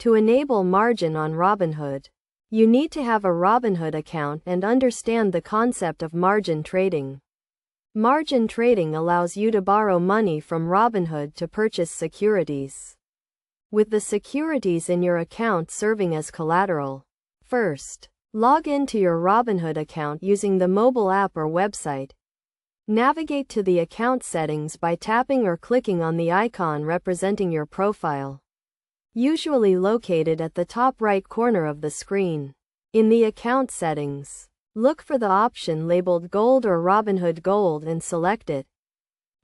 To enable margin on Robinhood, you need to have a Robinhood account and understand the concept of margin trading. Margin trading allows you to borrow money from Robinhood to purchase securities, with the securities in your account serving as collateral. First, log into your Robinhood account using the mobile app or website. Navigate to the account settings by tapping or clicking on the icon representing your profile, usually located at the top right corner of the screen. In the account settings, look for the option labeled Gold or Robinhood Gold and select it.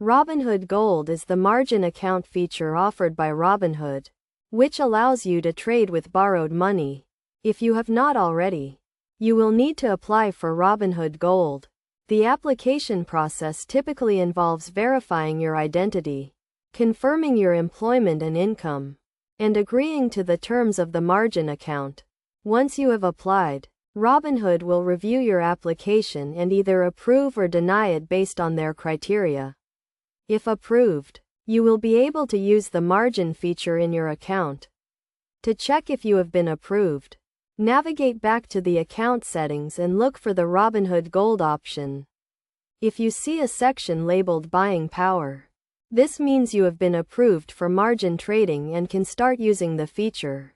Robinhood Gold is the margin account feature offered by Robinhood, which allows you to trade with borrowed money. If you have not already, you will need to apply for Robinhood Gold. The application process typically involves verifying your identity, confirming your employment and income, and agreeing to the terms of the margin account. Once you have applied, Robinhood will review your application and either approve or deny it based on their criteria. If approved, you will be able to use the margin feature in your account. To check if you have been approved, navigate back to the account settings and look for the Robinhood Gold option. If you see a section labeled Buying Power, this means you have been approved for margin trading and can start using the feature.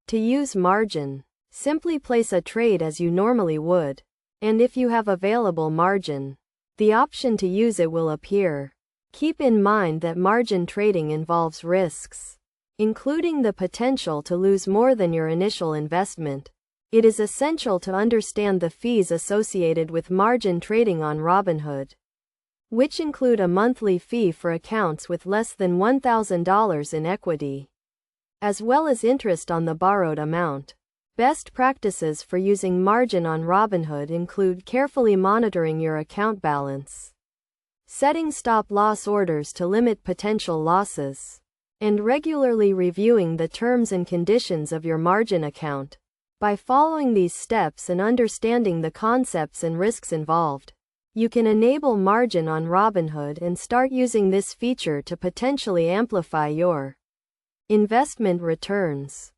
To use margin, simply place a trade as you normally would, and if you have available margin, the option to use it will appear. Keep in mind that margin trading involves risks, including the potential to lose more than your initial investment. It is essential to understand the fees associated with margin trading on Robinhood, which include a monthly fee for accounts with less than $1,000 in equity, as well as interest on the borrowed amount. Best practices for using margin on Robinhood include carefully monitoring your account balance, setting stop-loss orders to limit potential losses, and regularly reviewing the terms and conditions of your margin account. By following these steps and understanding the concepts and risks involved, you can enable margin on Robinhood and start using this feature to potentially amplify your investment returns.